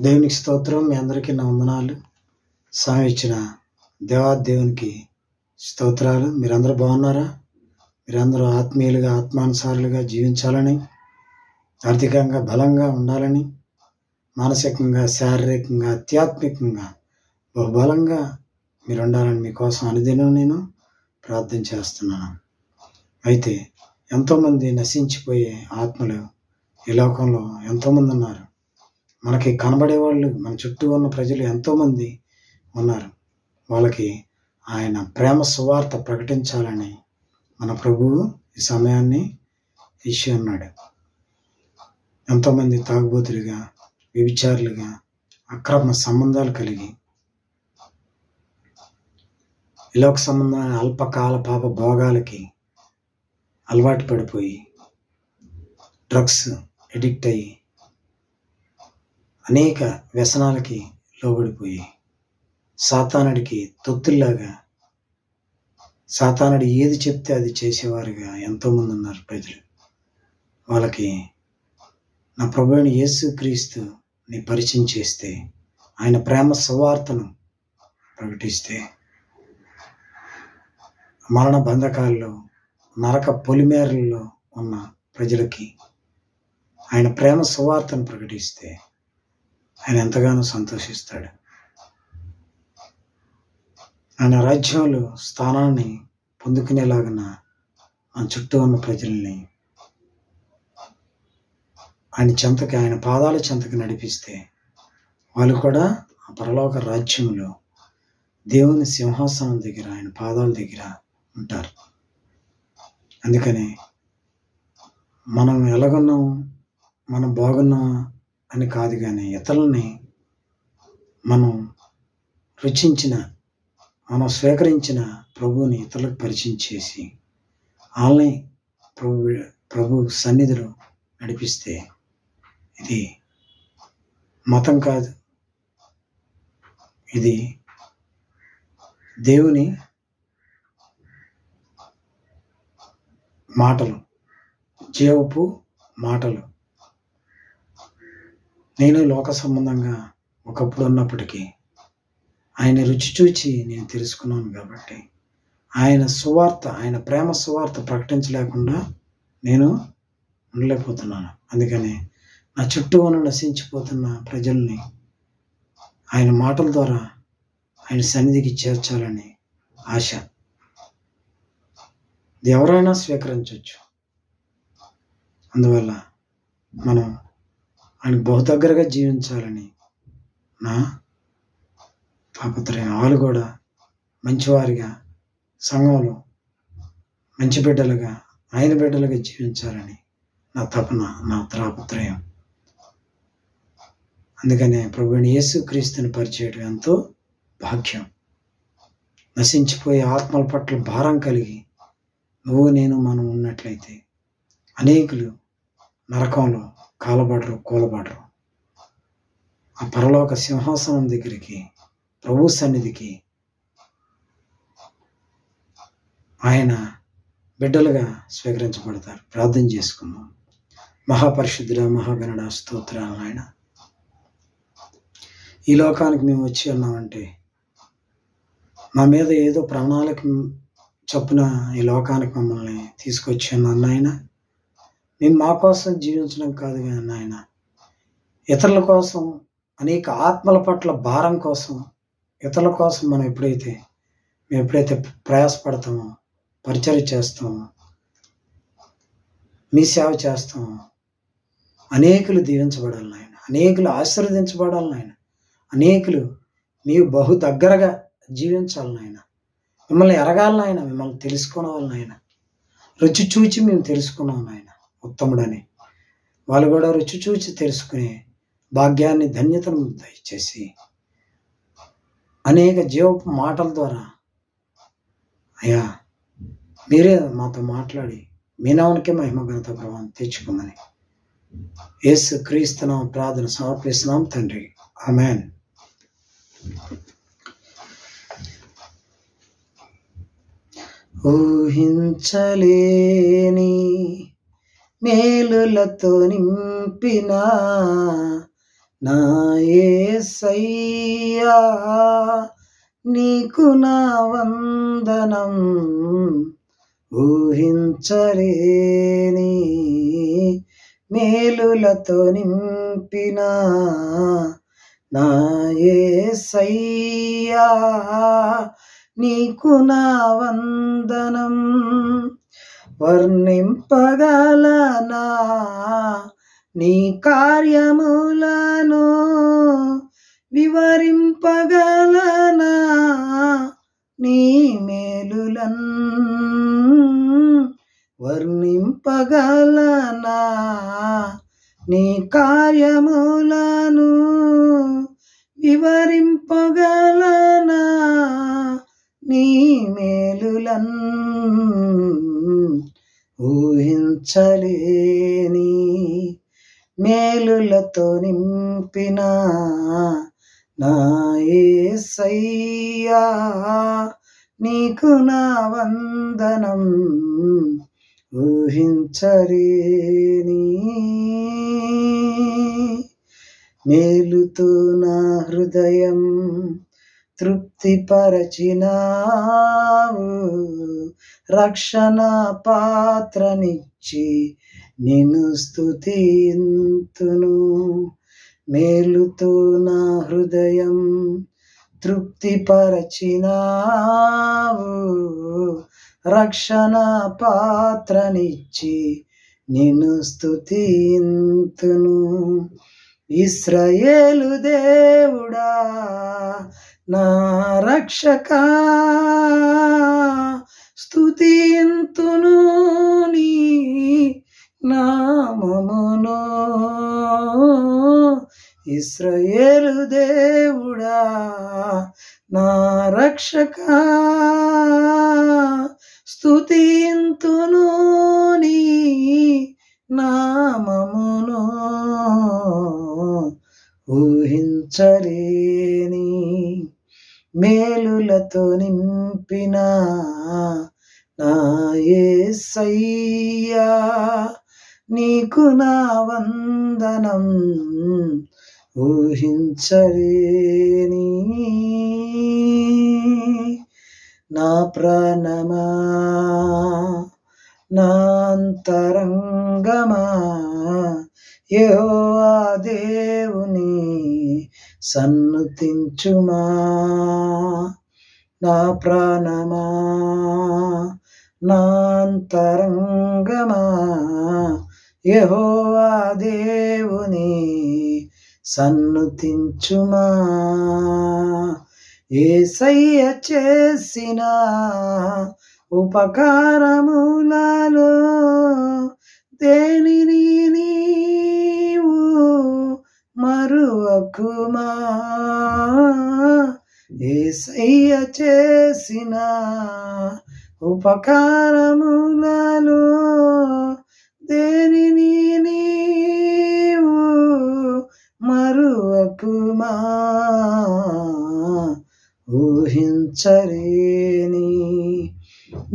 దేవునికి స్తోత్రం. మీ అందరికీ నా వందనాలు. సమయం ఇచ్చిన దేవునికి స్తోత్రాలు. మీరందరూ బాగున్నారా? మీరందరూ ఆత్మీయులుగా ఆత్మానుసారులుగా జీవించాలని, ఆర్థికంగా బలంగా ఉండాలని, మానసికంగా శారీరకంగా ఆధ్యాత్మికంగా బహుబలంగా మీరు ఉండాలని మీకోసం అనుదినం నేను ప్రార్థన చేస్తున్నాను. అయితే ఎంతోమంది నశించిపోయే ఆత్మలు ఈ లోకంలో ఎంతోమంది ఉన్నారు. మనకి కనబడే వాళ్ళు, మన చుట్టూ ఉన్న ప్రజలు ఎంతోమంది ఉన్నారు. వాళ్ళకి ఆయన ప్రేమ సువార్త ప్రకటించాలని మన ప్రభువు ఈ సమయాన్ని ఇచ్చి ఉన్నాడు. ఎంతోమంది తాగుబోతులుగా, వ్యభిచారులుగా, అక్రమ సంబంధాలు కలిగి, ఇలోక సంబంధమైన అల్పకాల పాప భోగాలకి అలవాటు పడిపోయి, డ్రగ్స్ ఎడిక్ట్ అయ్యి, అనేక వ్యసనాలకి లోబడిపోయి, సాతానుడికి తొత్తుల్లాగా, సాతానుడు ఏది చెప్తే అది చేసేవారుగా ఎంతోమంది ఉన్నారు ప్రజలు. వాళ్ళకి నా ప్రభువైన యేసుక్రీస్తు ని పరిచయం చేస్తే, ఆయన ప్రేమ సువార్తను ప్రకటిస్తే, మరణ బంధకాల్లో, నరక పొలిమేరల్లో ఉన్న ప్రజలకి ఆయన ప్రేమ సువార్తను ప్రకటిస్తే ఆయన ఎంతగానో సంతోషిస్తాడు. ఆయన రాజ్యంలో స్థానాన్ని పొందుకునేలాగా మన చుట్టూ ఉన్న ప్రజల్ని ఆయన చెంతకి, ఆయన పాదాల చెంతకి నడిపిస్తే వాళ్ళు కూడా ఆ పరలోక రాజ్యంలో దేవుని సింహాసనం దగ్గర, ఆయన పాదాల దగ్గర ఉంటారు. అందుకని మనం ఎలాగున్నాం, మనం బాగున్నామా అని కాదు, కానీ ఇతరులని మనం రుచించిన, మనం స్వీకరించిన ప్రభువుని ఇతరులకు పరిచయం చేసి వాళ్ళని ప్రభు సన్నిధిలో నడిపిస్తే, ఇది మతం కాదు, ఇది దేవుని మాటలు, జీవపు మాటలు. నేను లోక సంబంధంగా ఒకప్పుడు ఉన్నప్పటికీ ఆయన రుచి చూచి నేను తెలుసుకున్నాను కాబట్టి ఆయన సువార్త, ఆయన ప్రేమ సువార్త ప్రకటించలేకుండా నేను ఉండలేకపోతున్నాను. అందుకని నా చుట్టూ ఉన్న నశించిపోతున్న ప్రజల్ని ఆయన మాటల ద్వారా ఆయన సన్నిధికి చేర్చాలని ఆశ. ఎవరైనా స్వీకరించవచ్చు. అందువల్ల మనం ఆయనకు బహు దగ్గరగా జీవించాలని నా తాపత్రయం. వాళ్ళు కూడా మంచివారిగా, సంఘంలో మంచి బిడ్డలుగా, ఆయన బిడ్డలుగా జీవించాలని నా తపన, నా తాపత్రయం. అందుకనే ప్రభువుని యేసుక్రీస్తుని పరిచయం ఎంతో భాగ్యం. నశించిపోయే ఆత్మల పట్ల భారం కలిగి నువ్వు నేను మనం ఉన్నట్లయితే అనేకులు నరకంలో కాలబడరు, కూలబడరు. ఆ పరలోక సింహాసనం దగ్గరికి, ప్రభు సన్నిధికి ఆయన బిడ్డలుగా స్వీకరించబడతారు. ప్రార్థన చేసుకుందాం. మహాపరిశుద్ధుడా, మహాగణుడా, స్తోత్రాలు నాయన. ఈ లోకానికి మేము వచ్చి ఉన్నామంటే మా మీద ఏదో ప్రాణాలకు చొప్పున ఈ లోకానికి మమ్మల్ని తీసుకొచ్చి ఉన్నాను నాయన. మేము మా కోసం జీవించడం కాదు కానీ నాయన, ఇతరుల కోసం, అనేక ఆత్మల పట్ల భారం కోసం, ఇతరుల కోసం మేము ఎప్పుడైతే ప్రయాసపడతామో, పరిచర్య చేస్తామో, మీ సేవ చేస్తామో, అనేకులు దీవించబడాలి నాయన, అనేకులు ఆశీర్వదించబడాలి నాయన, అనేకులు మీరు బహు దగ్గరగా జీవించాలి నాయన, మిమ్మల్ని ఎరగాలి నాయన, మిమ్మల్ని తెలుసుకోవాలి నాయన. రుచి చూచి మేము తెలుసుకున్నాం నాయన ఉత్తముడని. వాళ్ళు కూడా రుచి చూచి తెలుసుకునే భాగ్యాన్ని, ధన్యతను దయచేసి అనేక జీవపు మాటల ద్వారా అయ్యా మీరే మాతో మాట్లాడి మీ నామనికే మహిమ ఘనత ప్రభావం తెచ్చుకోమని యేసుక్రీస్తు నామమున ప్రార్థన సమర్పిస్తున్నాం తండ్రి. ఆమేన్. ఊహించలేని మేలులతో నింపిన నా యేసయ్యా నీకు నా వందనం, ఊహించలేని మేలులతో నింపిన నా యేసయ్యా నీకు నా వందనం. వర్ణింపగలనా నీ కార్యములను, వివరింపగలనా నీ మేలులన్, వర్ణింపగలనా నీ కార్యములను, వివరింపగలనా నీ మేలులన్, ఊహించలేని మేలులతో నింపిన నా యేసయ్యా నీకు నా వందనం, ఊహించలేని మేలుతో నా హృదయం తృప్తిపరచినావు, రక్షణ పాత్రనిచ్చి నిన్ను స్తుతింతును. మేలుతో నా హృదయం తృప్తిపరచినావు, రక్షణ పాత్రనిచ్చి నిన్ను స్తుతింతును. ఇశ్రాయేలు దేవుడా నా రక్షకా స్తుతింతును నీ నామమును. ఇశ్రాయేలు దేవుడా నా రక్షకా స్తుతింతును నీ నామమును. ఊహించలేని మేలులతో నింపిన నా యేసయ్యా నీకు నా వందనం, ఊహించలేని నా ప్రాణమా నా అంతరంగమా యెహోవా దేవుని సన్నుతించుమా. నా ప్రాణమా నా అంతరంగమా యెహోవా దేవుని సన్నుతించుమా. యేసయ్య చేసిన ఉపకారములలో దేనిని నీవు మరువకుమా. యేసయ్య చేసిన ఉపకారములలో దేనిని నీవు మరువకుమా. ఊహించలేని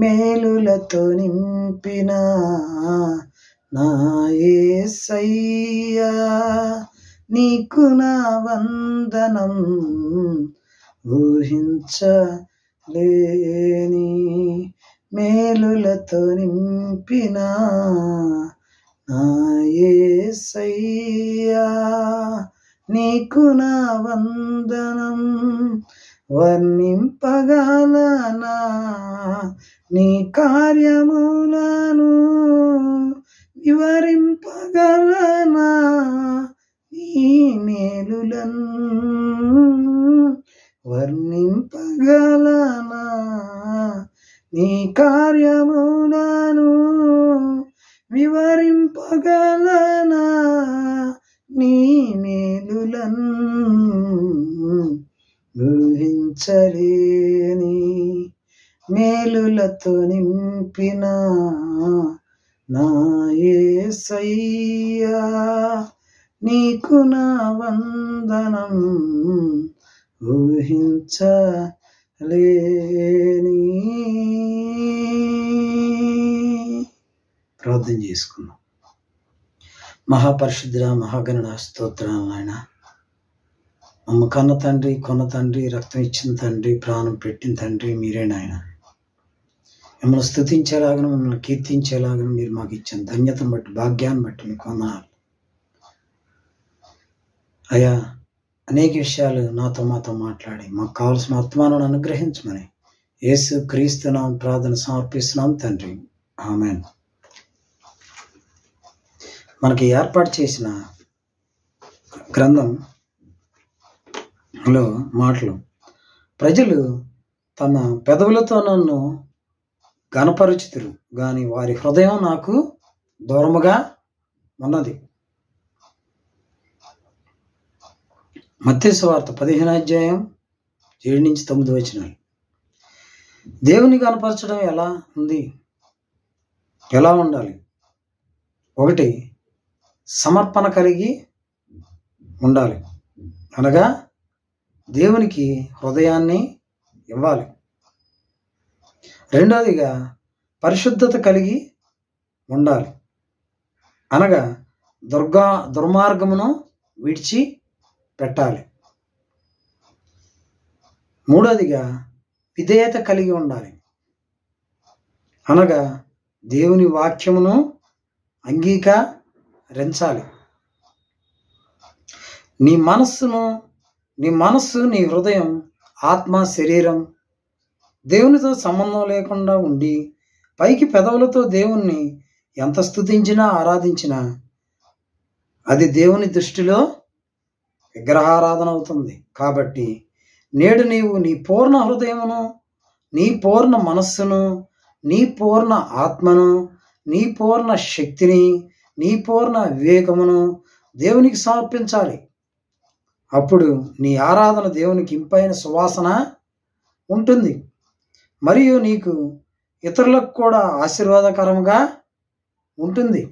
మేలులతో నింపిన నా యేసయ్యా నీకు నా వందనం, ఊహించలేని మేలులతో నింపిన నా యేసయ్యా నీకు నా వందనం. వర్ణింపగలనా నీ కార్యములను, వివరింపగలనా నీ మేలులను, వర్ణింపగలనా నీ కార్యములను, వివరింపగలనా నీ మేలులను. ఊహించలేని మేలులతో నింపిన నా యేసయ్యా నీకు నా వందనం, ఊహించలేని. ప్రార్థన చేసుకుందాం. మహాపరిశుద్ధుడా, మహాగణుడా, స్తోత్రాలు నాయన. మమ్మ కన్న తండ్రి, కొన్న తండ్రి, రక్తం ఇచ్చిన తండ్రి, ప్రాణం పెట్టిన తండ్రి మీరే నాయన. మిమ్మల్ని స్తుతించేలాగా, మిమ్మల్ని కీర్తించేలాగా మీరు మాకు ఇచ్చిన ధన్యతను బట్టి, భాగ్యాన్ని బట్టి మీకు వందనాలు అయ్యా. అనేక విషయాలు మాతో మాట్లాడి మాకు కావాల్సిన వర్తమానాన్ని అనుగ్రహించమని యేసు క్రీస్తు నామమున ప్రార్థన సమర్పిస్తున్నాం తండ్రి, ఆమేన్. మనకి ఏర్పాటు చేసిన గ్రంథంలో మాటలు, ప్రజలు తమ పెదవులతో నన్ను ఘనపరుచుదురు గాని వారి హృదయం నాకు దూరముగా ఉన్నది. మత్తయి సువార్త 15:7-9. దేవుని కనపరచడం ఎలా ఉంది, ఎలా ఉండాలి? 1, సమర్పణ కలిగి ఉండాలి, అనగా దేవునికి హృదయాన్ని ఇవ్వాలి. 2దిగా పరిశుద్ధత కలిగి ఉండాలి, అనగా దుర్మార్గమును విడిచి పెట్టాలి. 3దిగా విధేయత కలిగి ఉండాలి, అనగా దేవుని వాక్యమును అంగీకరించాలి. నీ మనస్సు, నీ హృదయం, ఆత్మ, శరీరం దేవునితో సంబంధం లేకుండా ఉండి పైకి పెదవులతో దేవుణ్ణి ఎంత స్తుతించినా ఆరాధించినా అది దేవుని దృష్టిలో విగ్రహారాధన అవుతుంది. కాబట్టి నేడు నీవు నీ పూర్ణ హృదయమును, నీ పూర్ణ మనస్సును, నీ పూర్ణ ఆత్మను, నీ పూర్ణ శక్తిని, నీ పూర్ణ వివేకమును దేవునికి సమర్పించాలి. అప్పుడు నీ ఆరాధన దేవునికి ఇంపైన సువాసన ఉంటుంది, మరియు నీకు ఇతరులకు కూడా ఆశీర్వాదకరంగా ఉంటుంది.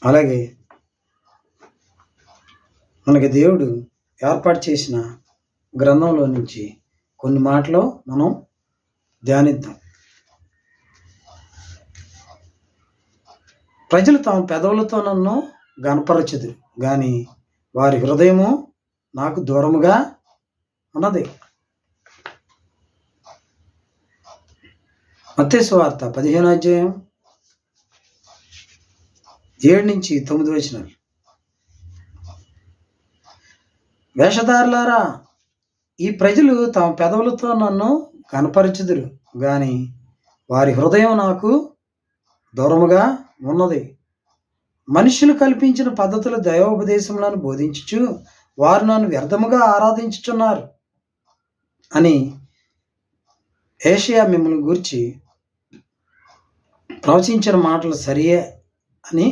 అలాగే మనకి దేవుడు ఏర్పాటు చేసిన గ్రంథంలో నుంచి కొన్ని మాటలు మనం ధ్యానిద్దాం. ప్రజలు తమ పెదవులతో నన్ను గనపరచుదురు గాని వారి హృదయము నాకు దూరముగా ఉన్నది. మత్తయి సువార్త 15:7-9. వేషధారులారా, ఈ ప్రజలు తమ పెదవులతో నన్ను కనపరచుదురు గాని వారి హృదయం నాకు దూరముగా ఉన్నది. మనుషులు కల్పించిన పద్ధతుల దైవోపదేశములను బోధించుచు వారు నన్ను వ్యర్థముగా ఆరాధించుచున్నారు అని ఏషియా మిమ్మల్ని గూర్చి ప్రవచించిన మాటలు సరియే అని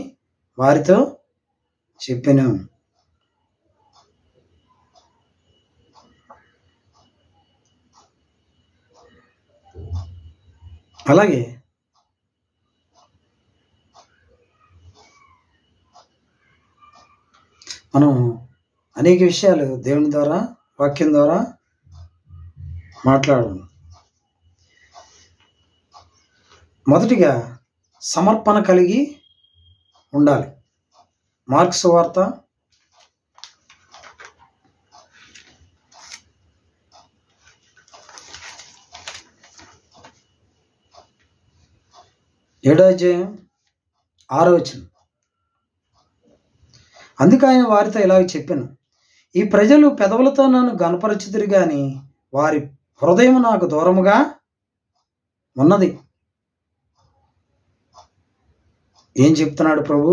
వారితో చెప్పెను. అలాగే మనం అనేక విషయాలు దేవుని ద్వారా, వాక్యం ద్వారా మాట్లాడము. మొదటిగా సమర్పణ కలిగి ఉండాలి. మార్కు సువార్త 7:6. అందుకు ఆయన వారితో ఇలాగ చెప్పాను, ఈ ప్రజలు పెదవులతో నన్ను గనపరచుదురు గాని వారి హృదయం నాకు దూరముగా ఉన్నది. ఏం చెప్తున్నాడు ప్రభు?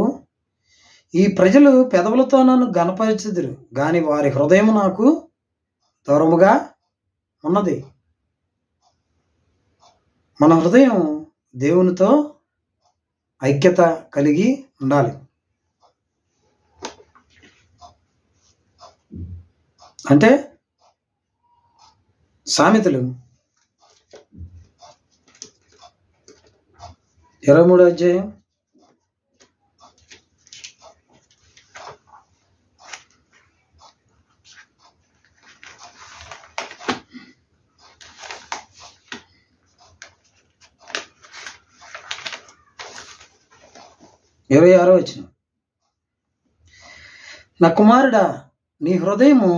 ఈ ప్రజలు పెదవులతో నన్ను గనపరచుదురు గాని వారి హృదయం నాకు దూరముగా ఉన్నది. మన హృదయం దేవునితో ఐక్యత కలిగి ఉండాలి. అంటే సామెతలు 23 26. నా కుమారుడా, నీ హృదయము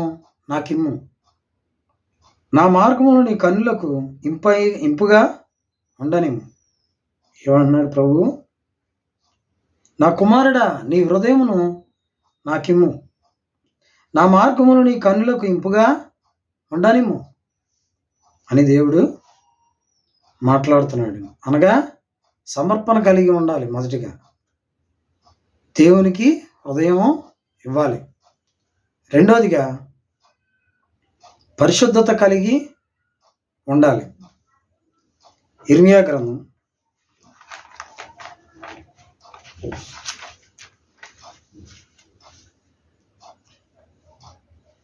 నాకిమ్ము. నా మార్గములు నీ కన్నులకు ఇంపుగా ఉండనిమ్ము. ఏమన్నాడు ప్రభు? నా కుమారుడా, నీ హృదయమును నాకిమ్ము, నా మార్గములు నీ కన్నులకు ఇంపుగా ఉండనిమ్ము అని దేవుడు మాట్లాడుతున్నాడు. అనగా సమర్పణ కలిగి ఉండాలి. మొదటిగా దేవునికి హృదయం ఇవ్వాలి. రెండోదిగా పరిశుద్ధత కలిగి ఉండాలి. ఇర్మియా గ్రంథం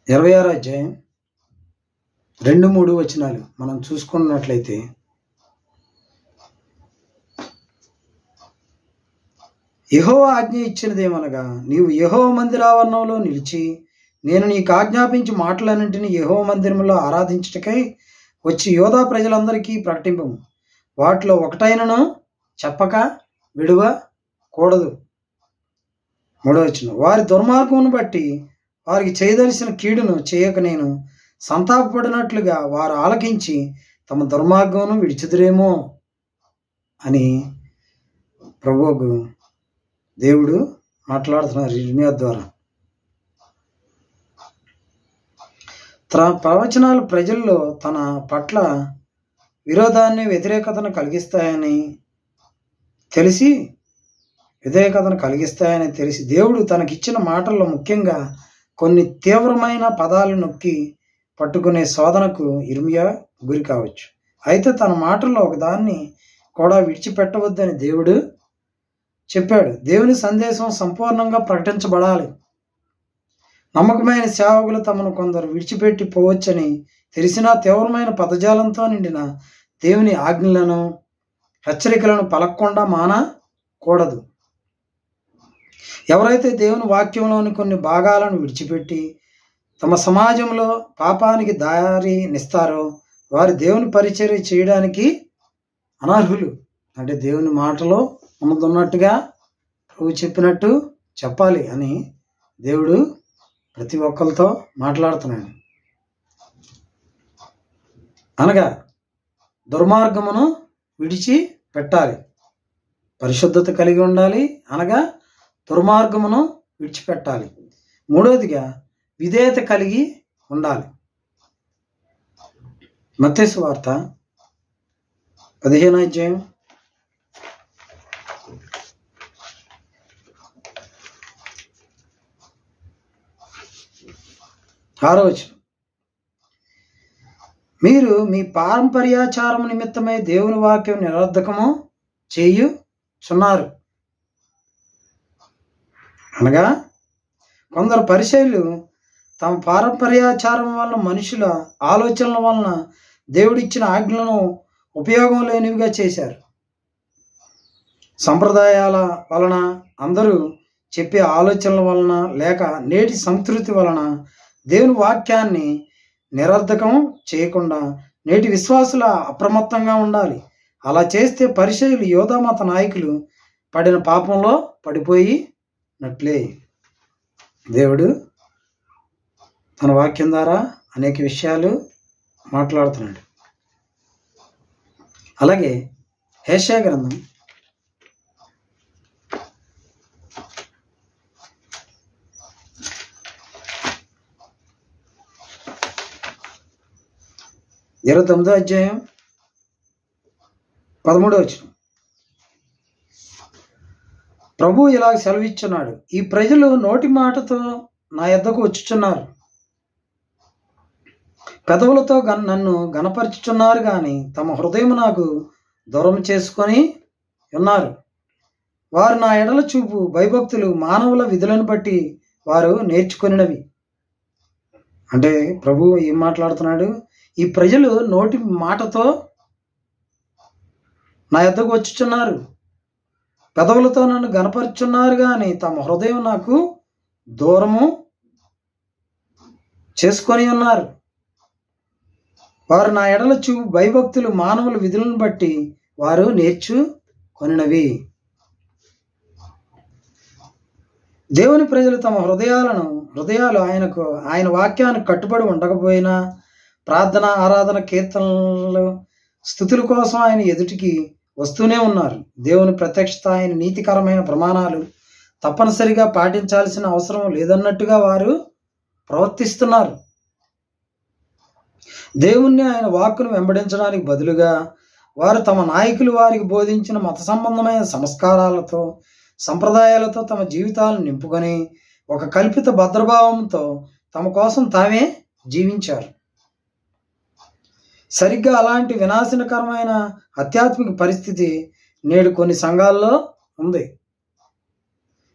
26వ అధ్యాయం 2-3 వచనాలు మనం చూసుకున్నట్లయితే, యెహోవా ఆజ్ఞ ఇచ్చినదేమనగా, నీవు యెహోవా మందిరావరణంలో నిలిచి నేను నీకు ఆజ్ఞాపించి మాటలన్నింటినీ యెహోవా మందిరంలో ఆరాధించుటకై వచ్చి యోధా ప్రజలందరికీ ప్రకటింపము. వాటిలో ఒకటైనను చెప్పక విడువకూడదు. 3వ వచనం, వారి దుర్మార్గమును బట్టి వారికి చేయదలిసిన కీడును చేయక నేను సంతాపపడినట్లుగా వారు ఆలకించి తమ దుర్మార్గమును విడిచిదురేమో అని ప్రభువుకు దేవుడు మాట్లాడుతున్నారు ఇర్మియా ద్వారా. ప్రవచనాలు ప్రజల్లో తన పట్ల విరోధాన్ని వ్యతిరేకతను కలిగిస్తాయని తెలిసి దేవుడు తనకిచ్చిన మాటల్లో ముఖ్యంగా కొన్ని తీవ్రమైన పదాలు నొక్కి పట్టుకునే శోధనకు ఇర్మియా గురి కావచ్చు. అయితే తన మాటల్లో ఒకదాన్ని కూడా విడిచిపెట్టవద్దని దేవుడు చెప్పాడు. దేవుని సందేశం సంపూర్ణంగా ప్రకటించబడాలి. నమ్మకమైన సేవకులు తమను కొందరు విడిచిపెట్టి పోవచ్చని తెలిసినా తీవ్రమైన పదజాలంతో నిండిన దేవుని ఆజ్ఞలను హెచ్చరికలను పలకకుండా మానకూడదు. ఎవరైతే దేవుని వాక్యంలోని కొన్ని భాగాలను విడిచిపెట్టి తమ సమాజంలో పాపానికి దారినిస్తారో వారు దేవుని పరిచర్య చేయడానికి అనర్హులు. అంటే దేవుని మాటలో ఉన్నట్టుగా ప్రభు చెప్పినట్టు చెప్పాలి అని దేవుడు ప్రతి ఒక్కరితో మాట్లాడుతున్నాడు. అనగా దుర్మార్గమును విడిచి పెట్టాలి, పరిశుద్ధత కలిగి ఉండాలి. అనగా దుర్మార్గమును విడిచిపెట్టాలి. 3వదిగా విధేయత కలిగి ఉండాలి. మత్తయి సువార్త 15వ అధ్యాయం 6వ వచనం, మీరు మీ పారంపర్యాచారం నిమిత్తమై దేవుని వాక్యం నిరర్ధకము చేయుచున్నారు. అనగా కొందరు పరిచయులు తమ పారంపర్యాచారం వలన, మనుషుల ఆలోచనల వలన దేవుడిచ్చిన ఆజ్ఞలను ఉపయోగం లేనివిగా చేశారు. సంప్రదాయాల వలన, అందరూ చెప్పే ఆలోచనల వలన, లేక నేటి సంస్కృతి వలన దేవుని వాక్యాన్ని నిరర్ధకం చేయకుండా నేటి విశ్వాసుల అప్రమత్తంగా ఉండాలి. అలా చేస్తే పరిచయులు యోధా మత నాయకులు పడిన పాపంలో పడిపోయినట్లే. దేవుడు తన వాక్యం ద్వారా అనేక విషయాలు మాట్లాడుతున్నాడు. అలాగే యెషయా గ్రంథం 29వ అధ్యాయం 13వ వచనం, ప్రభు ఇలా సెలవిచ్చున్నాడు, ఈ ప్రజలు నోటి మాటతో నా యొద్దకు వచ్చుచున్నారు, పెదవులతో నన్ను గణపరచుచున్నారు కానీ తమ హృదయం నాకు దూరం చేసుకొని ఉన్నారు. వారు నా ఎడల చూపు భయభక్తులు మానవుల విధులను బట్టి వారు నేర్చుకొనినవి. అంటే ప్రభు ఏం మాట్లాడుతున్నాడు? ఈ ప్రజలు నోటి మాటతో నా యొద్దకు వచ్చుచున్నారు, పెదవులతో నన్ను గణపరుచున్నారు కానీ తమ హృదయం నాకు దూరము చేసుకొని ఉన్నారు. వారు నా ఎడల చూపు భయభక్తులు మానవుల విధులను బట్టి వారు నేర్చుకొనినవి. దేవుని ప్రజలు తమ హృదయాలను హృదయాలు ఆయన వాక్యానికి కట్టుబడి ఉండకపోయినా ప్రార్థన, ఆరాధన, కీర్తనలు, స్తుతుల కోసం ఆయన ఎదుటికి వస్తూనే ఉన్నారు. దేవుని ప్రత్యక్షత, ఆయన నీతికరమైన ప్రమాణాలు తప్పనిసరిగా పాటించాల్సిన అవసరం లేదన్నట్టుగా వారు ప్రవర్తిస్తున్నారు. దేవుణ్ణి, ఆయన వాక్కును వెంబడించడానికి బదులుగా వారు తమ నాయకులు వారికి బోధించిన మత సంబంధమైన సంస్కారాలతో, సంప్రదాయాలతో తమ జీవితాలను నింపుకొని ఒక కల్పిత భద్రభావంతో తమ కోసం తామే జీవించారు. సరిగ్గా అలాంటి వినాశనకరమైన ఆధ్యాత్మిక పరిస్థితి నేడు కొన్ని సంఘాల్లో ఉంది.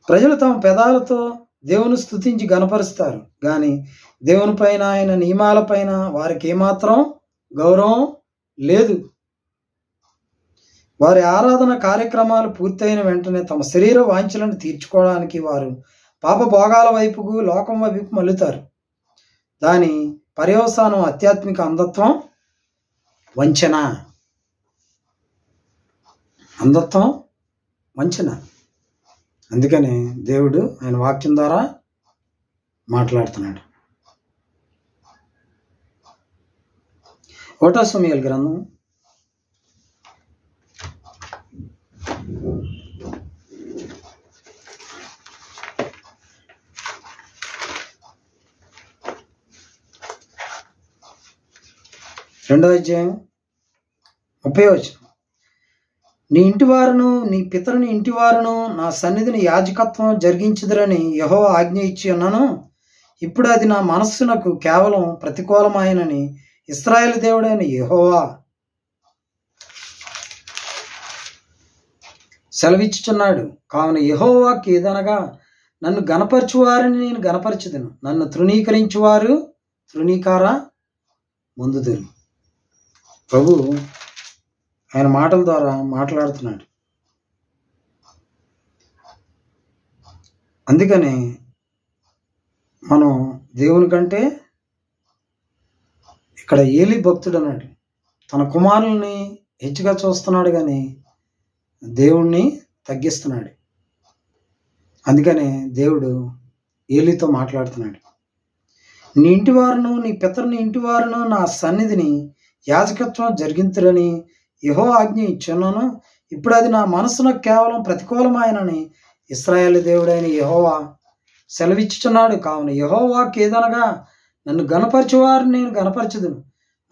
ప్రజలు తమ పెదాలతో దేవుని స్తుతించి గణపరుస్తారు, కానీ దేవుని పైన, ఆయన నియమాలపైన వారికి ఏమాత్రం గౌరవం లేదు. వారి ఆరాధన కార్యక్రమాలు పూర్తయిన వెంటనే తమ శరీర వాంఛలను తీర్చుకోవడానికి వారు పాప భోగాల వైపుకు, లోకం వైపుకు మళ్ళుతారు. దాని పర్యవసానం ఆధ్యాత్మిక అంధత్వం, వంచన. అంధత్వం, వంచన. అందుకనే దేవుడు ఆయన వాక్యం ద్వారా మాట్లాడుతున్నాడు. 1 సమూయేలు గ్రంథం 2వ అధ్యాయం 30వ వచనం. నీ ఇంటివారును నీ పితరుని ఇంటివారును నా సన్నిధిని యాజకత్వం జరిగించుదురని యెహోవా ఆజ్ఞ ఇచ్చి ఉన్నాను. ఇప్పుడు అది నా మనస్సునకు కేవలం ప్రతికూలమైనని ఇశ్రాయేలు దేవుడైన యెహోవా సెలవిచ్చుచున్నాడు. కావున యెహోవాకి ఏదనగా, నన్ను గణపరచువారిని నేను గణపరచుదును, నన్ను తృణీకరించువారు తృణీకార పొందుదురు. ప్రభు ఆయన మాటల ద్వారా మాట్లాడుతున్నాడు. అందుకని మనం దేవుని కంటే, ఇక్కడ ఏలీ భక్తుడు అన్నాడు, తన కుమారుల్ని హెచ్చుగా చూస్తున్నాడు కానీ దేవుణ్ణి తగ్గిస్తున్నాడు. అందుకనే దేవుడు ఏలీతో మాట్లాడుతున్నాడు. నీ ఇంటివారును నీ పితరుని ఇంటివారును నా సన్నిధిని యాజకత్వం జరిగింతురని యెహోవా ఆజ్ఞ ఇచ్చున్నాను. ఇప్పుడు అది నా మనస్సునకు కేవలం ప్రతికూలమైనని ఇశ్రాయేలు దేవుడైన యెహోవా సెలవిచ్చుచున్నాడు. కావున యెహోవాకి ఏదనగా, నన్ను గణపరచువారిని నేను గణపరచుదును,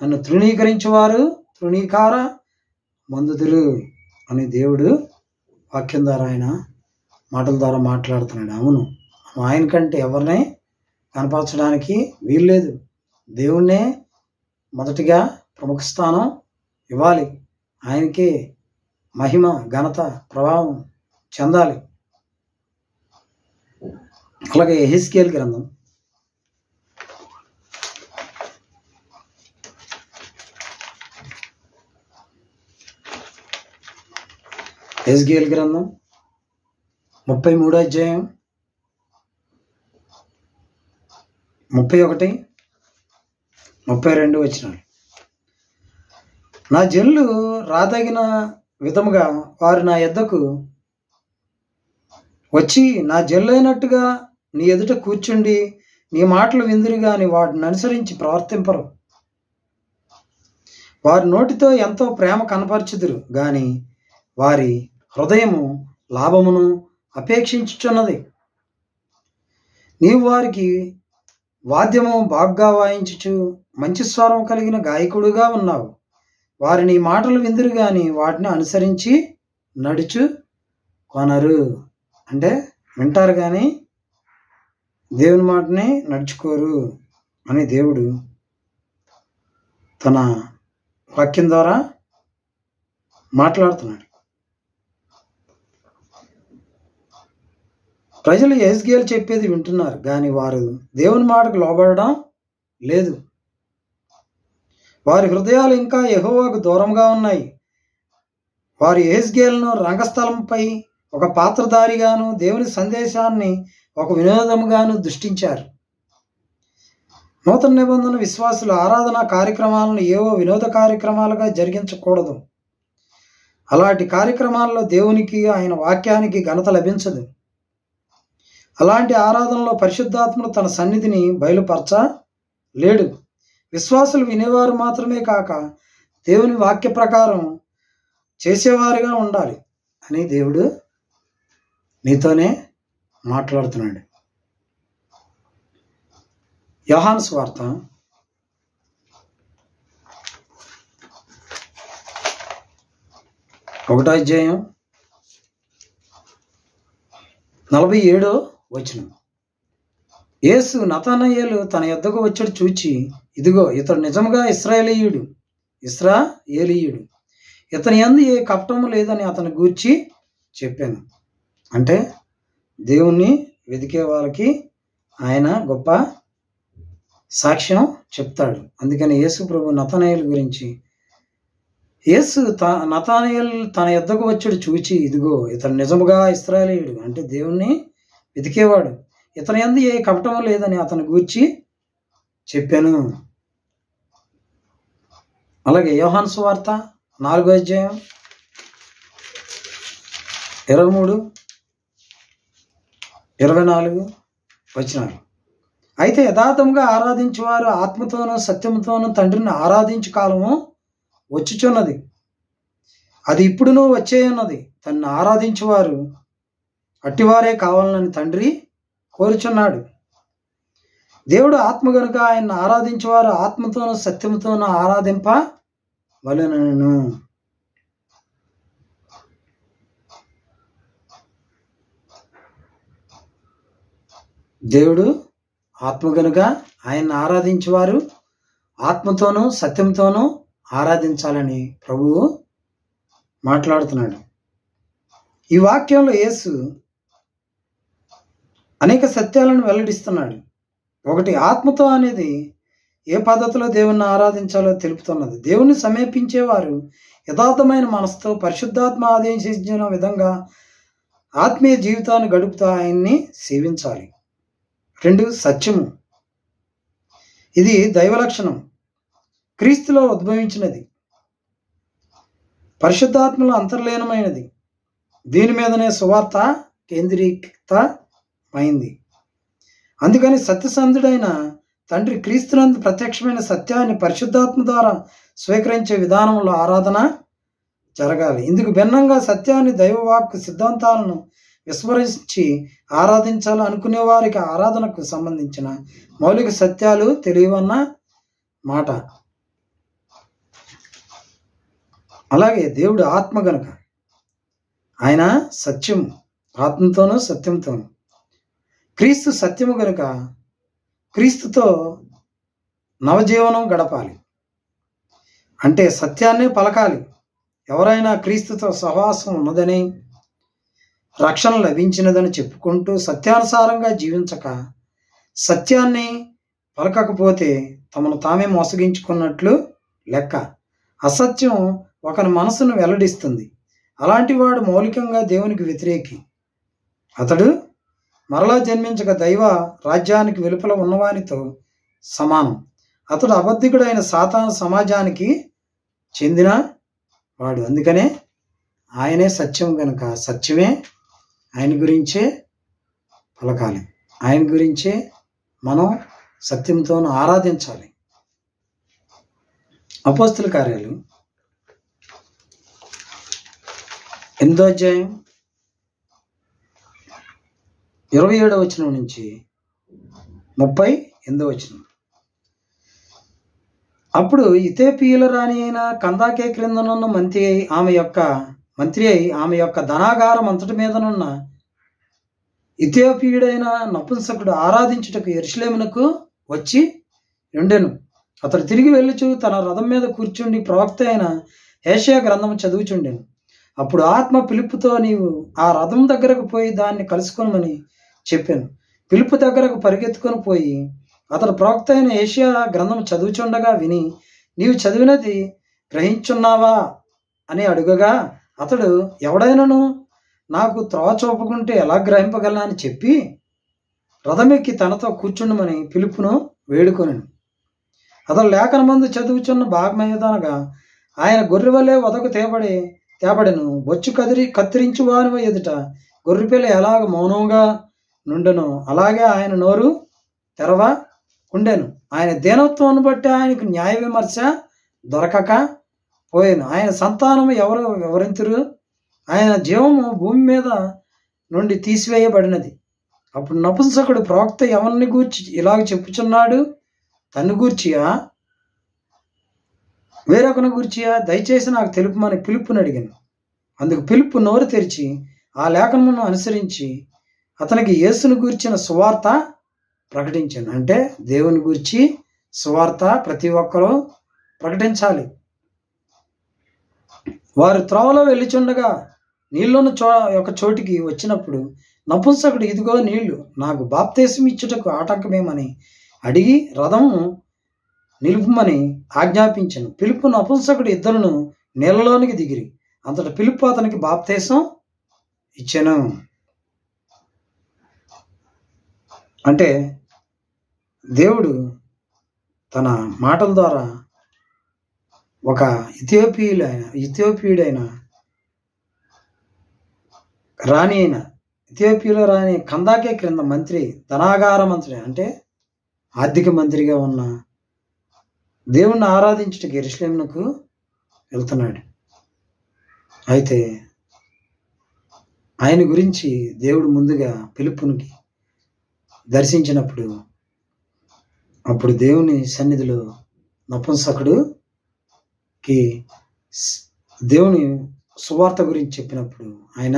నన్ను తృణీకరించువారు తృణీకార పొందుదురు అని దేవుడు వాక్యం ద్వారా, ఆయన మాటల ద్వారా మాట్లాడుతున్నాడు. అవును, ఆయన కంటే ఎవరిని కనపరచడానికి వీల్లేదు. దేవుణ్ణే మొదటిగా ప్రముఖ స్థానం ఇవ్వాలి. ఆయనకే మహిమ, ఘనత, ప్రభావం చెందాలి. అలాగే యెహెజ్కేలు గ్రంథం 33వ అధ్యాయం 31, 32 వచనాలు. నా జనులు రాదగిన విధముగా వారు నా యొద్దకు వచ్చి నా జనులైనట్టుగా నీ ఎదుట కూర్చుండి నీ మాటలు విందురు గాని వాటిని అనుసరించి ప్రవర్తింపరు. వారి నోటితో ఎంతో ప్రేమ కనపరచుదురు గాని వారి హృదయము లాభమును అపేక్షించుచున్నది. నీవు వారికి వాద్యము బాగ్గా వాయించుచు మంచి స్వరం కలిగిన గాయకుడుగా ఉన్నావు. వారిని మాటలు విందురు గాని వాటిని అనుసరించి నడుచు కొనరు. అంటే వింటారు కానీ దేవుని మాటని నడుచుకోరు అని దేవుడు తన వాక్యం ద్వారా మాట్లాడుతున్నాడు. ప్రజలు యెహెజ్కేలు చెప్పేది వింటున్నారు కానీ వారు దేవుని మాటకు లోబడడం లేదు. వారి హృదయాలు ఇంకా యెహోవాకు దూరంగా ఉన్నాయి. వారు యెహెజ్కేలును రంగస్థలంపై ఒక పాత్రధారిగాను దేవుని సందేశాన్ని ఒక వినోదముగాను దృష్టించారు. నూతన నిబంధన విశ్వాసుల ఆరాధన కార్యక్రమాలను ఏవో వినోద కార్యక్రమాలుగా జరిగించకూడదు. అలాంటి కార్యక్రమాల్లో దేవునికి, ఆయన వాక్యానికి ఘనత లభించదు. అలాంటి ఆరాధనలో పరిశుద్ధాత్ముడు తన సన్నిధిని బయలుపరచలేడు. విశ్వాసులు వినేవారు మాత్రమే కాక దేవుని వాక్య ప్రకారం చేసేవారుగా ఉండాలి అని దేవుడు నీతోనే మాట్లాడుతున్నాడు. యోహాను సువార్త 1వ అధ్యాయం 47వ వచనం. యేసు నతనయేలు తన యొద్దకు వచ్చాడు చూచి, ఇదిగో ఇతడు నిజముగా ఇశ్రాయేలీయుడు, ఇతని యందు ఏ కపటము లేదని అతని గూర్చి చెప్పాను. అంటే దేవుణ్ణి వెతికే వాళ్ళకి ఆయన గొప్ప సాక్ష్యం చెప్తాడు. అందుకని యేసు ప్రభు నతనయేలు గురించి, యేసు నతనయేలు తన యొద్దకు వచ్చాడు చూచి, ఇదిగో ఇతడు నిజముగా ఇశ్రాయేలీయుడు, అంటే దేవుణ్ణి వెతికేవాడు, ఇతని యందు ఏ కపటము లేదని అతని గూర్చి చెప్పాను. అలాగే యోహాను సువార్త 4వ అధ్యాయం 23, 24 వచనాలు. అయితే యథార్థంగా ఆరాధించేవారు ఆత్మతోనూ సత్యముతోనూ తండ్రిని ఆరాధించు కాలము వచ్చుచున్నది, అది ఇప్పుడునూ వచ్చేయున్నది. తనను ఆరాధించేవారు అట్టివారే కావాలని తండ్రి కోరుచున్నాడు. దేవుడు ఆత్మ గనుక ఆయన్ని ఆరాధించేవారు ఆత్మతోనూ సత్యముతోనూ ఆరాధింపవలెనను. దేవుడు ఆత్మ గనుక ఆయన్ని ఆరాధించేవారు ఆత్మతోనూ సత్యంతోనూ ఆరాధించాలని ప్రభువు మాట్లాడుతున్నాడు. ఈ వాక్యంలో యేసు అనేక సత్యాలను వెల్లడిస్తున్నాడు. ఒకటి, ఆత్మతో అనేది ఏ పద్ధతిలో దేవుణ్ణి ఆరాధించాలో తెలుపుతున్నది. దేవుణ్ణి సమీపించేవారు యథార్థమైన మనసుతో పరిశుద్ధాత్మ ఆదేశించిన విధంగా ఆత్మీయ జీవితాన్ని గడుపుతూ ఆయన్ని సేవించాలి. 2, సత్యము. ఇది దైవ లక్షణం, క్రీస్తులో ఉద్భవించినది, పరిశుద్ధాత్మలో అంతర్లీనమైనది. దీని మీదనే సువార్త కేంద్రీకృతమైంది. అందుకని సత్యసంధుడైన తండ్రి క్రీస్తునందు ప్రత్యక్షమైన సత్యాన్ని పరిశుద్ధాత్మ ద్వారా స్వీకరించే విధానంలో ఆరాధన జరగాలి. ఇందుకు భిన్నంగా సత్యాన్ని, దైవవాక్కు సిద్ధాంతాలను విస్మరించి ఆరాధించాలి అనుకునే వారికి ఆరాధనకు సంబంధించిన మౌలిక సత్యాలు తెలియవన్న మాట. అలాగే దేవుడు ఆత్మ గనుక ఆయన సత్యం, ఆత్మతోనూ సత్యంతోనూ. క్రీస్తు సత్యము గనుక క్రీస్తుతో నవజీవనం గడపాలి, అంటే సత్యాన్నే పలకాలి. ఎవరైనా క్రీస్తుతో సహవాసం ఉన్నదని, రక్షణ లభించినదని చెప్పుకుంటూ సత్యానుసారంగా జీవించక సత్యాన్ని పలకకపోతే తమను తామే మోసగించుకున్నట్లు లెక్క. అసత్యం ఒకని మనసును వెల్లడిస్తుంది. అలాంటి వాడు మౌలికంగా దేవునికి వ్యతిరేకి. అతడు మరలా జన్మించక దైవ రాజ్యానికి వెలుపల ఉన్నవానితో సమానం. అతడు అబద్ధికుడైన సాతాను సమాజానికి చెందిన వాడు. అందుకనే ఆయనే సత్యం కనుక సత్యమే ఆయన గురించే పలకాలి, ఆయన గురించే మనం సత్యంతోనూ ఆరాధించాలి. అపోస్తుల కార్యాలు 8వ అధ్యాయం 27వ వచనం నుంచి 38వ వచనం. అప్పుడు ఇథియోపియుల రాణి అయిన కందాకే క్రిందనున్న మంత్రి అయి ఆమె యొక్క ధనాగారం అంతటి మీదనున్న ఇథియోపియుడైన నపుంసకుడు ఆరాధించుటకు యెరూషలేమునకు వచ్చి ఉండెను. అతడు తిరిగి వెళ్ళుచు తన రథం మీద కూర్చుండి ప్రవక్త అయిన యెషయా గ్రంథము చదువుచుండెను. అప్పుడు ఆత్మ ఫిలిప్పుతో, నీవు ఆ రథం దగ్గరకు పోయి దాన్ని కలుసుకోమని చెప్పాను. ఫిలిప్పు దగ్గరకు పరిగెత్తుకొని పోయి అతడు ప్రవక్త అయిన యెషయా గ్రంథం చదువుచుండగా విని, నీవు చదివినది గ్రహించున్నావా అని అడుగగా, అతడు ఎవడైనాను నాకు త్రోవ చూపకుంటే ఎలా గ్రహింపగలనా అని చెప్పి రథమెక్కి తనతో కూర్చుండమని ఫిలిప్పును వేడుకొనెను. అతడు లేఖనమందు చదువుచున్న భాగమేదనగా, ఆయన గొర్రె వలె వదకు తేబడెను. బొచ్చు కత్తిరించు వారి ఎదుట గొర్రెపిల్ల ఎలాగ మౌనంగా నుండెను. అలాగే ఆయన నోరు తెరవ ఉండెను. ఆయన దీనత్వాన్ని బట్టి ఆయనకు న్యాయ విమర్శ దొరకక పోయాను. ఆయన సంతానము ఎవరు వివరింతురు? ఆయన జీవము భూమి మీద నుండి తీసివేయబడినది. అప్పుడు నపుంసకుడు ప్రవక్త ఎవరిని గూర్చి ఇలాగ చెప్పుచున్నాడు? తన్ను గూర్చియా వేరొకని గూర్చియా? దయచేసి నాకు తెలుపమని పిలుపుని అడిగాను. అందుకు పిలుపు నోరు తెరిచి ఆ లేఖనమును అనుసరించి అతనికి యేసును గూర్చిన సువార్త ప్రకటించాను. అంటే దేవుని గూర్చి సువార్త ప్రతి ఒక్కరూ ప్రకటించాలి. వారు త్రోవలో వెళ్ళిచుండగా నీళ్ళున్న ఒక చోటికి వచ్చినప్పుడు నపుంసకుడు, ఇదిగో నీళ్లు, నాకు బాప్తీసం ఇచ్చుటకు ఆటంకమేమని అడిగి రథము నిలుపుమని ఆజ్ఞాపించను. పిలుపు నపుంసకుడు ఇద్దరును నీళ్ళలోనికి దిగిరి. అంతటా పిలుపు అతనికి బాప్తీసం ఇచ్చాను. అంటే దేవుడు తన మాటల ద్వారా ఒక ఇథియోపియుడైన రాణి అయిన ఇథియోపియాలో రాణి కందాకే క్రింద మంత్రి, ధనాగార మంత్రి అంటే ఆర్థిక మంత్రిగా ఉన్న దేవుణ్ణి ఆరాధించుటకు యెరూషలేమునకు వెళ్తున్నాడు. అయితే ఆయన గురించి దేవుడు ముందుగా పిలుపునికి దర్శించినప్పుడు అప్పుడు దేవుని సన్నిధిలో నపుంసకుడుకి దేవుని సువార్త గురించి చెప్పినప్పుడు ఆయన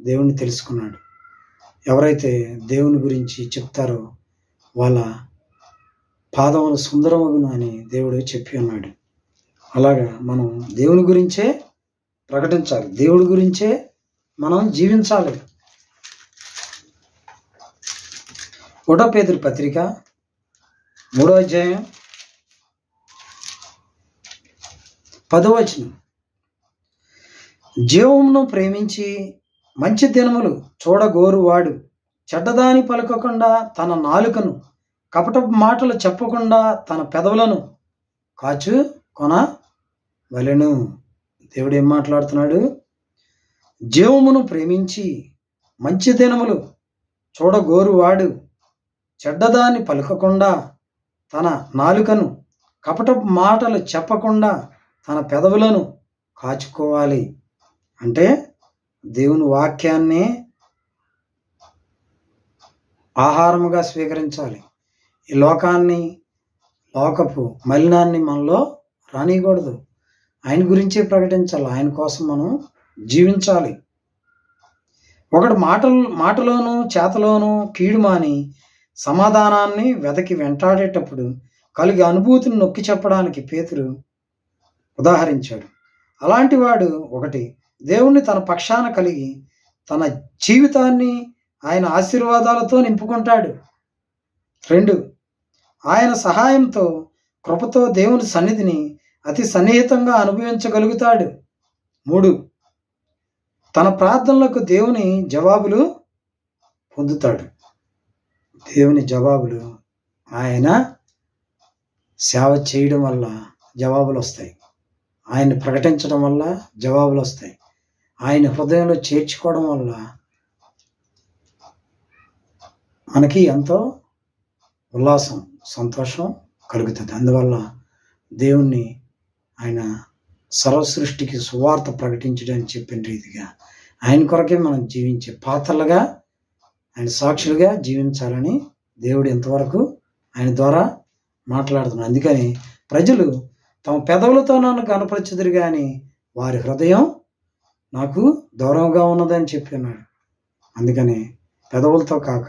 దేవుని తెలుసుకున్నాడు. ఎవరైతే దేవుని గురించి చెప్తారో వాళ్ళ పాదములు సుందరమగును అని దేవుడు చెప్పి ఉన్నాడు. అలాగా మనం దేవుని గురించే ప్రకటించాలి, దేవుడి గురించే మనం జీవించాలి. 1 పేతురు పత్రిక 3వ అధ్యాయం 10వ వచనం, జీవమును ప్రేమించి మంచి దినములు చూడగోరువాడు చెడ్డదాని పలకకుండా తన నాలుకను, కపటపు మాటలు చెప్పకుండా తన పెదవులను కాచుకొనవలెను. దేవుడు ఏం మాట్లాడుతున్నాడు? జీవమును ప్రేమించి మంచి దినములు చూడగోరువాడు చెడ్డదాన్ని పలకకుండా తన నాలుకను, కపటపు మాటలు చెప్పకుండా తన పెదవులను కాచుకోవాలి. అంటే దేవుని వాక్యాన్ని ఆహారముగా స్వీకరించాలి. ఈ లోకపు మలినాన్ని మనలో రానియకూడదు. ఆయన గురించే ప్రకటించాలి. ఆయన కోసం మనం జీవించాలి. ఒకడు మాటలోను చేతలోను కీడు మాని సమాధానాన్ని వెతకి వెంటాడేటప్పుడు కలిగే అనుభూతిని నొక్కి చెప్పడానికి పేతురు ఉదాహరించాడు. అలాంటి వాడు ఒకటి, దేవుణ్ణి తన పక్షాన కలిగి తన జీవితాన్ని ఆయన ఆశీర్వాదాలతో నింపుకుంటాడు. 2, ఆయన సహాయంతో కృపతో దేవుని సన్నిధిని అతి సన్నిహితంగా అనుభవించగలుగుతాడు. 3, తన ప్రార్థనలకు దేవుని జవాబులు పొందుతాడు. దేవుని జవాబులు ఆయన సేవ చేయడం వల్ల జవాబులు వస్తాయి. ఆయన్ని ప్రకటించడం వల్ల జవాబులు వస్తాయి. ఆయన హృదయంలో చేర్చుకోవడం వల్ల మనకి ఎంతో ఉల్లాసం, సంతోషం కలుగుతుంది. అందువల్ల దేవుణ్ణి ఆయన సర్వసృష్టికి సువార్త ప్రకటించడానికి చెప్పిన రీతిగా ఆయన కొరకే మనం జీవించే పాత్రలుగా, ఆయన సాక్షులుగా జీవించాలని దేవుడు ఎంతవరకు ఆయన ద్వారా మాట్లాడుతున్నాడు. అందుకని ప్రజలు తమ పెదవులతో నన్ను కనపరచుదురు కానీ వారి హృదయం నాకు దూరంగా ఉన్నదని చెప్పి ఉన్నాడు. అందుకని పెదవులతో కాక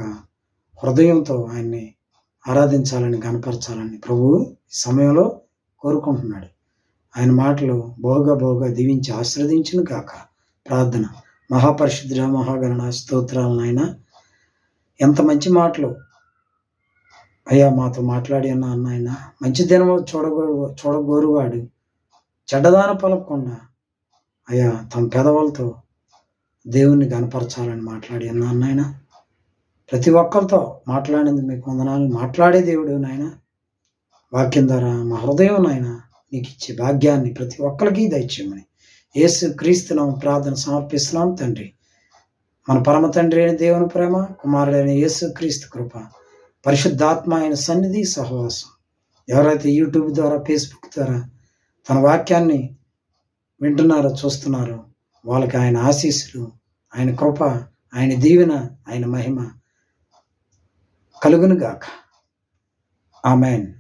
హృదయంతో ఆయన్ని ఆరాధించాలని, కనపరచాలని ప్రభువు ఈ సమయంలో కోరుకుంటున్నాడు. ఆయన మాటలు బహుగా దీవించి ఆశీర్వదించును కాక. ప్రార్థన. మహాపరిశుద్ధ మహాగణ స్తోత్రాలను ఆయన ఎంత మంచి మాటలు అయ్యా మాతో మాట్లాడి అన్న ఆయన మంచి దినము చూడగోరువాడు చెడ్డదాన పలకకుండా అయ్యా తమ పెదవులతో దేవుణ్ణి కనపరచాలని మాట్లాడి అన్న నాయన ప్రతి ఒక్కరితో మాట్లాడినందుకు మీకు వందనాలు. మాట్లాడే దేవుడు నాయన వాక్యం ద్వారా మా హృదయం నాయన నీకు ఇచ్చే భాగ్యాన్ని ప్రతి ఒక్కరికి దయచేయమని యేసు క్రీస్తు నామమున ప్రార్థన సమర్పిస్తున్నాం తండ్రి. మన పరమ తండ్రి అయిన దేవుని ప్రేమ, కుమారుడైన యేసుక్రీస్తు కృప, పరిశుద్ధాత్మ ఆయన సన్నిధి సహవాసం, ఎవరైతే యూట్యూబ్ ద్వారా, ఫేస్బుక్ ద్వారా తన వాక్యాన్ని వింటున్నారో, చూస్తున్నారో, వాళ్ళకి ఆయన ఆశీస్సులు, ఆయన కృప, ఆయన దీవెన, ఆయన మహిమ కలుగునుగాక. ఆమేన్.